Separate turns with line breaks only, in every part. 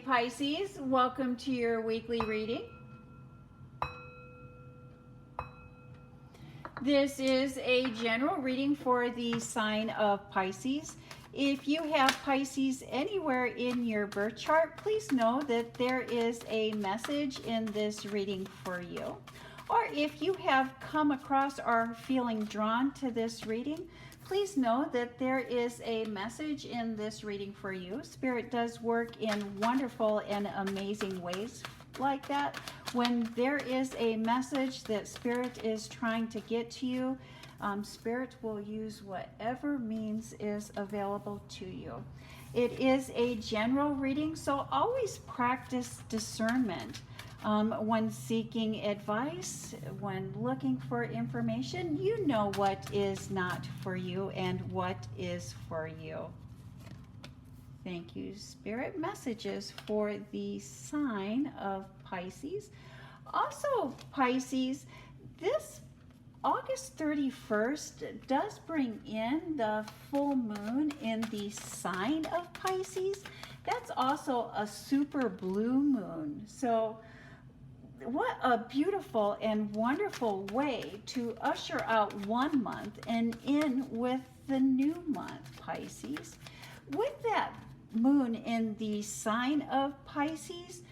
Pisces, welcome to your weekly reading. This is a general reading for the sign of Pisces. If you have Pisces anywhere in your birth chart, please know that there is a message in this reading for you. Or if you have come across or are feeling drawn to this reading, please know that there is a message in this reading for you. Spirit does work in wonderful and amazing ways like that. When there is a message that Spirit is trying to get to you, Spirit will use whatever means is available to you. It is a general reading, so always practice discernment. When seeking advice, when looking for information, you know what is not for you and what is for you. Thank you, Spirit. Messages for the sign of Pisces. Also, Pisces, this August 31st does bring in the full moon in the sign of Pisces. That's also a super blue moon. So what a beautiful and wonderful way to usher out one month and in with the new month, Pisces. With that moon in the sign of Pisces,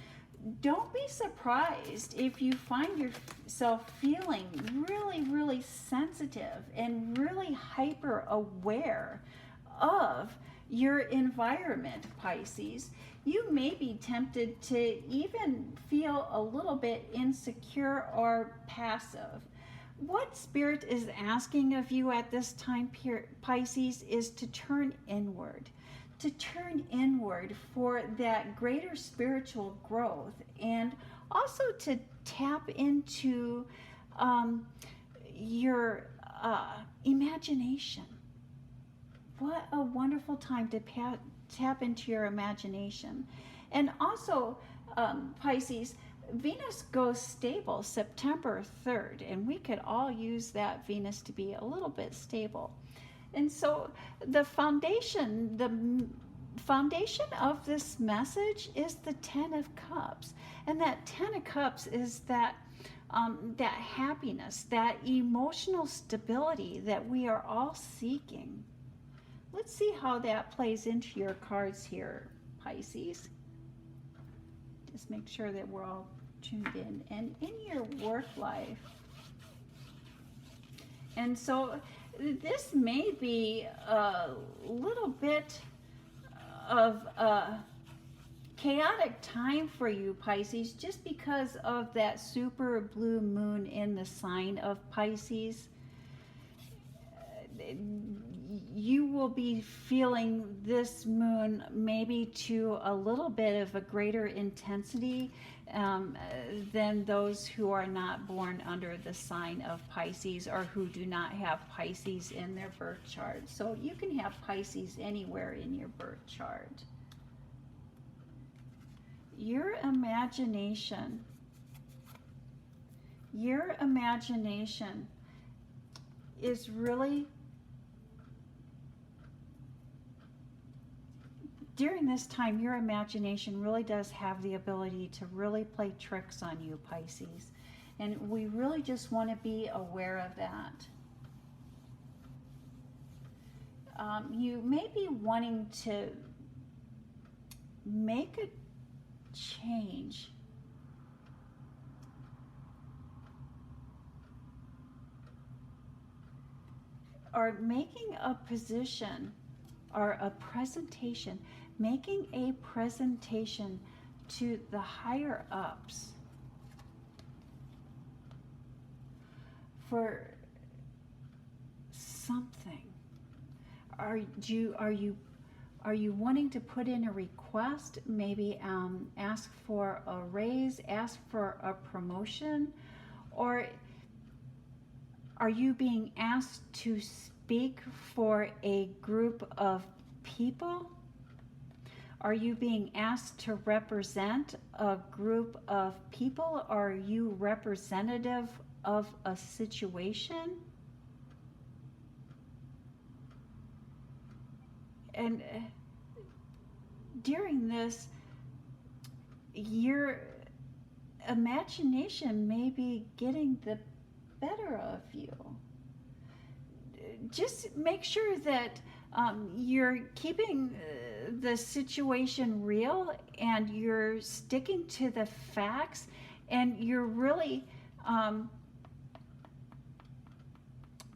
don't be surprised if you find yourself feeling really sensitive and really hyper aware of your environment, Pisces. You may be tempted to even feel a little bit insecure or passive. What Spirit is asking of you at this time, Pisces, is to turn inward. To turn inward for that greater spiritual growth, and also to tap into your imagination. What a wonderful time to tap into your imagination. And also, Pisces, Venus goes stable September 3rd, and we could all use that Venus to be a little bit stable. And so the foundation of this message is the Ten of Cups. And that Ten of Cups is that happiness, that emotional stability that we are all seeking. Let's see how that plays into your cards here, Pisces. Just make sure that we're all tuned in. And in your work life. And so this may be a little bit of a chaotic time for you, Pisces, just because of that super blue moon in the sign of Pisces. You will be feeling this moon maybe to a little bit of a greater intensity than those who are not born under the sign of Pisces or who do not have Pisces in their birth chart. So you can have Pisces anywhere in your birth chart. Your imagination is really, during this time, your imagination really does have the ability to really play tricks on you, Pisces. And we really just want to be aware of that. You may be wanting to make a change. Or making a position or a presentation. Making a presentation to the higher ups for something. Are you wanting to put in a request? Maybe ask for a raise, ask for a promotion, or are you being asked to speak for a group of people? Are you being asked to represent a group of people? Are you representative of a situation? And during this, your imagination may be getting the better of you. Just make sure that you're keeping the situation real, and you're sticking to the facts, and you're really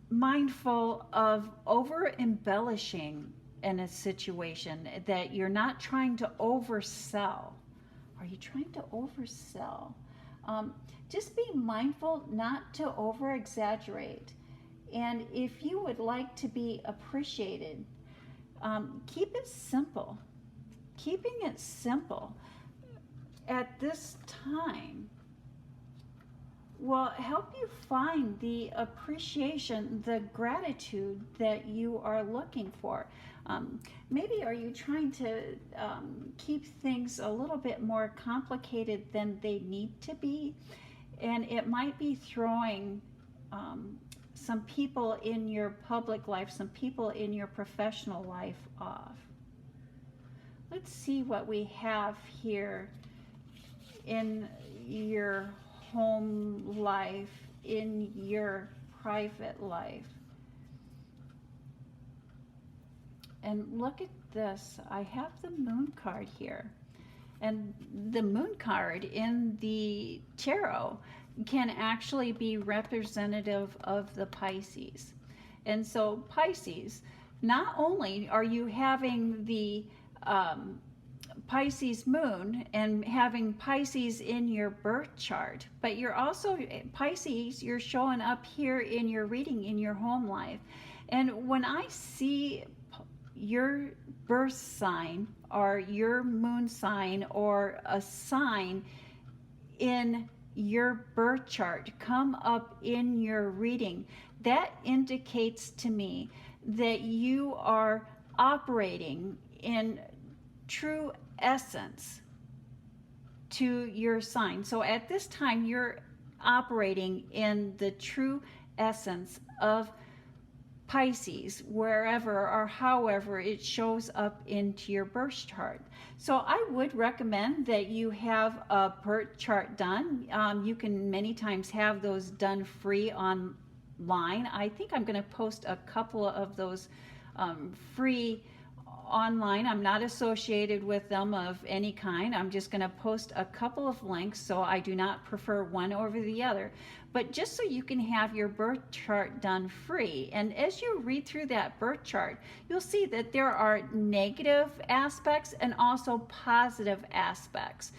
mindful of over embellishing in a situation, that you're not trying to oversell. Are you trying to oversell? Just be mindful not to over exaggerate. And if you would like to be appreciated, keep it simple. Keeping it simple at this time will help you find the appreciation, the gratitude that you are looking for. Maybe are you trying to keep things a little bit more complicated than they need to be? And it might be throwing some people in your public life, some people in your professional life off. Let's see what we have here in your home life, in your private life. And look at this. I have the moon card here. And the moon card in the tarot can actually be representative of the Pisces. And so Pisces, not only are you having the Pisces moon and having Pisces in your birth chart, but you're also, Pisces, you're showing up here in your reading in your home life. And when I see your birth sign or your moon sign or a sign in your birth chart come up in your reading, that indicates to me that you are operating in true essence to your sign. So at this time, you're operating in the true essence of Pisces, wherever or however it shows up into your birth chart. So I would recommend that you have a birth chart done. You can many times have those done free online. I think I'm going to post a couple of those free online. I'm not associated with them of any kind. I'm just going to post a couple of links, so I do not prefer one over the other. But just so you can have your birth chart done free. And as you read through that birth chart, you'll see that there are negative aspects and also positive aspects.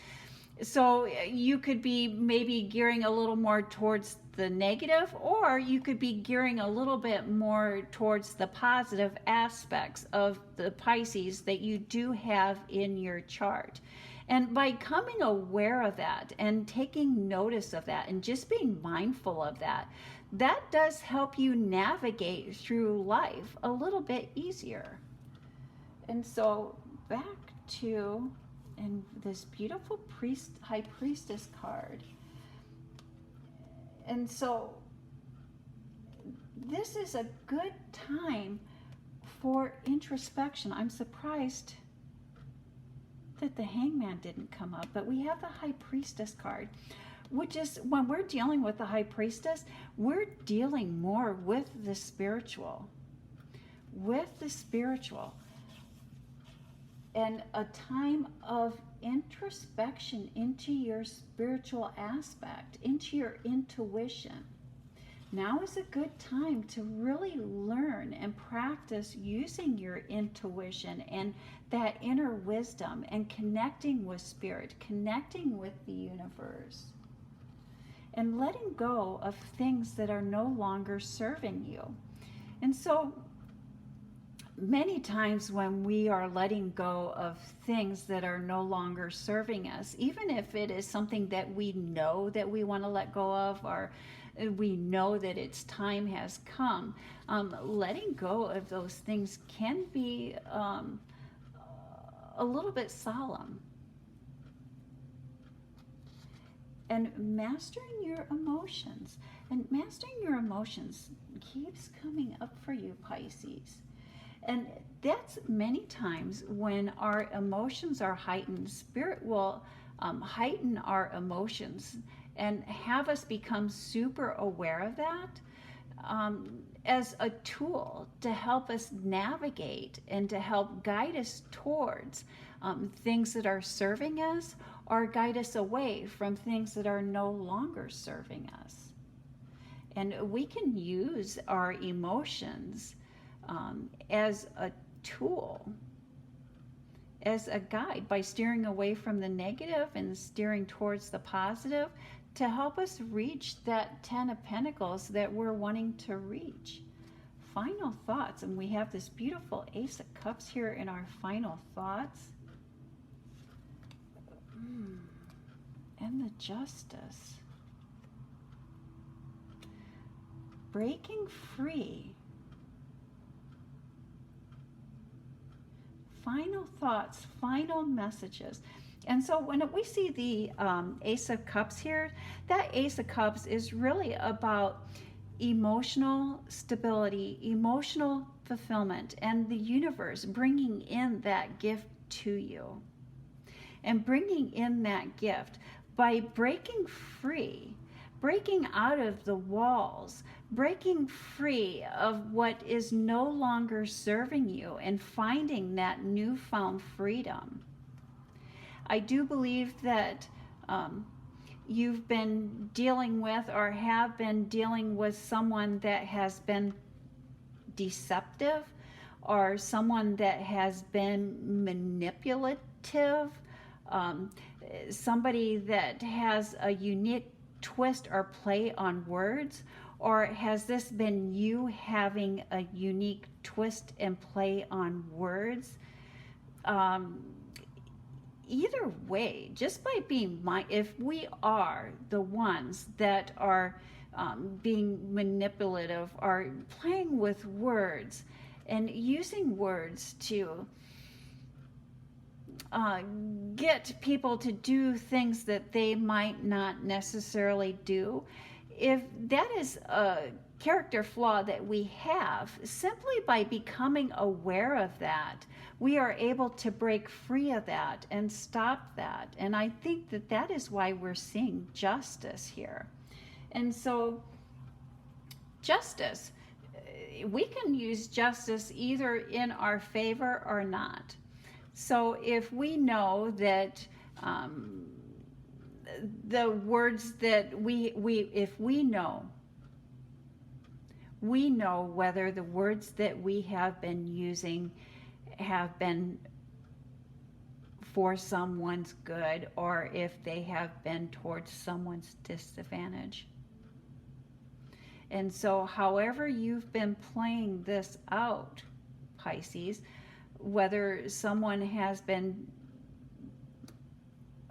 So you could be maybe gearing a little more towards the negative, or you could be gearing a little bit more towards the positive aspects of the Pisces that you do have in your chart. And by becoming aware of that and taking notice of that and just being mindful of that, that does help you navigate through life a little bit easier. And so back to this beautiful high priestess card. And so this is a good time for introspection. I'm surprised that the hangman didn't come up, but we have the high priestess card, which is when we're dealing with the high priestess, we're dealing more with the spiritual, and a time of introspection into your spiritual aspect, into your intuition. Now is a good time to really learn and practice using your intuition and that inner wisdom and connecting with spirit, connecting with the universe, and letting go of things that are no longer serving you. And so many times when we are letting go of things that are no longer serving us, even if it is something that we know that we want to let go of, or we know that its time has come, letting go of those things can be a little bit solemn. And mastering your emotions. And mastering your emotions keeps coming up for you, Pisces. And that's many times when our emotions are heightened, Spirit will heighten our emotions and have us become super aware of that, as a tool to help us navigate and to help guide us towards things that are serving us, or guide us away from things that are no longer serving us. And we can use our emotions as a tool, as a guide, by steering away from the negative and steering towards the positive, to help us reach that 10 of Pentacles that we're wanting to reach. Final thoughts, and we have this beautiful Ace of Cups here in our final thoughts. And the Justice. Breaking free. Final thoughts, final messages. And so when we see the Ace of Cups here, that Ace of Cups is really about emotional stability, emotional fulfillment, and the universe bringing in that gift to you. And bringing in that gift by breaking free, breaking out of the walls, breaking free of what is no longer serving you, and finding that newfound freedom. I do believe that you've been dealing with, or have been dealing with, someone that has been deceptive, or someone that has been manipulative, somebody that has a unique twist or play on words, or has this been you having a unique twist and play on words? Either way, just by being if we are the ones that are being manipulative, or playing with words and using words to get people to do things that they might not necessarily do, if that is a character flaw that we have, simply by becoming aware of that, we are able to break free of that and stop that. And I think that that is why we're seeing justice here. And so justice, we can use justice either in our favor or not. So if we know that the words that if we know whether the words that we have been using have been for someone's good, or if they have been towards someone's disadvantage. And so however you've been playing this out, Pisces, whether someone has been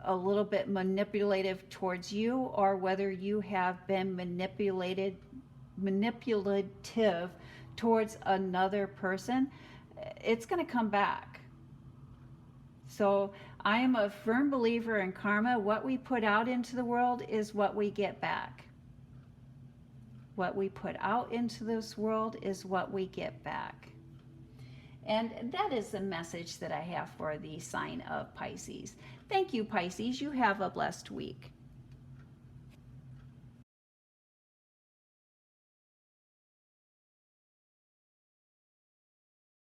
a little bit manipulative towards you, or whether you have been manipulative towards another person, it's going to come back. So I am a firm believer in karma. What we put out into the world is what we get back. What we put out into this world is what we get back. And that is the message that I have for the sign of Pisces. Thank you, Pisces. You have a blessed week.